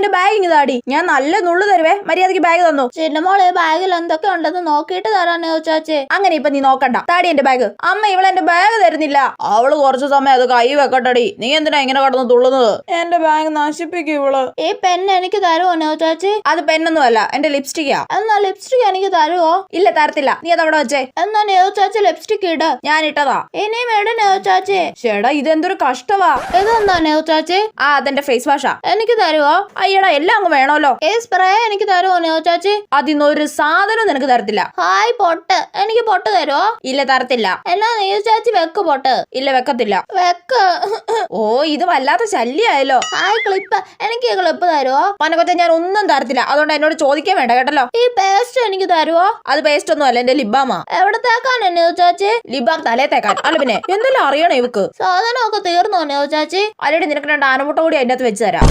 എന്റെ ബാഗ് ഇങ്ങ് താടി. ഞാൻ നല്ല നുള്ളു തരുവേ, മര്യാദക്ക് ബാഗ് തന്നു. ചിന്നമോളെ ബാഗിൽ എന്തൊക്കെ ഉണ്ടെന്ന് നോക്കിയിട്ട് തരാൻ ചാച്ചി. അങ്ങനെ ഇപ്പൊ നീ നോക്കണ്ട, താടി എന്റെ ബാഗ്. അമ്മ ഇവളെന്റെ ബാഗ് തരുന്നില്ല. അവള് കുറച്ചു സമയം അത് കൈ വെക്കട്ടടി. നീ എന്തിനാ ഇങ്ങനെ കടന്ന് തുള്ളുന്നത്? എന്റെ ബാഗ് നശിപ്പിക്കും ഇവള്. ഈ പെൻ എനിക്ക് തരുമോ ചാച്ചി? അത് പെന്നൊന്നും അല്ല, എന്റെ ലിപ്സ്റ്റിക്കാ. എന്നാ ലിപ്സ്റ്റിക് എനിക്ക് തരുമോ? ഇല്ല തരത്തില്ല, നീ അതവിടെ വെച്ചേ. എന്നാ ചാച്ചി ലിപ്സ്റ്റിക് ഇട്. ഞാൻ ഇട്ടതാ. ഇനിയും ഇട ചാച്ചി. ചേടാ ഇതെന്തൊരു കഷ്ടവാ. ഇതെന്താ ചാച്ചി? ആ അതെന്റെ ഫേസ് വാഷാ. എനിക്ക് തരുവോ? അയ്യടാ എല്ലാം അങ്ങ് വേണമല്ലോ. ഈ സ്പ്രേ എനിക്ക് തരുമോ ചാച്ചി? അതിന്നൊരു സാധനം നിനക്ക് തരത്തില്ല. ഹായ് പൊട്ട്, എനിക്ക് പൊട്ട് തരുമോ? ഇല്ല തരത്തില്ല. എന്നാ ചാച്ചി വെക്ക് പൊട്ട്. ഇല്ല വെക്കത്തില്ല. വെക്ക്. ഓ ഇത് വല്ലാത്ത ശല്യായല്ലോ. ഹായ് ക്ലിപ്പ്, എനിക്ക് ക്ലിപ്പ് തരുമോ? പനക്കൊച്ച ഞാൻ ഒന്നും തരത്തില്ല, അതുകൊണ്ട് എന്നോട് ചോദിക്കാൻ വേണ്ട കേട്ടല്ലോ. ഈ പേസ്റ്റ് എനിക്ക് തരുവോ? അത് പേസ്റ്റ് ഒന്നും അല്ല, എന്റെ ലിബാമാ. എവിടെ തേക്കാൻ ചാച്ചി? ലിബാം തലേ തേക്കാൻ. അല്ല പിന്നെ എന്തെല്ലാം അറിയണോ ഇവക്ക്? സാധനമൊക്കെ തീർന്നോ ചാച്ചി? അല്ലേടി നിനക്ക് രണ്ട് ആനമുട്ട കൂടി അതിന്റെ അകത്ത് വെച്ച് തരാം.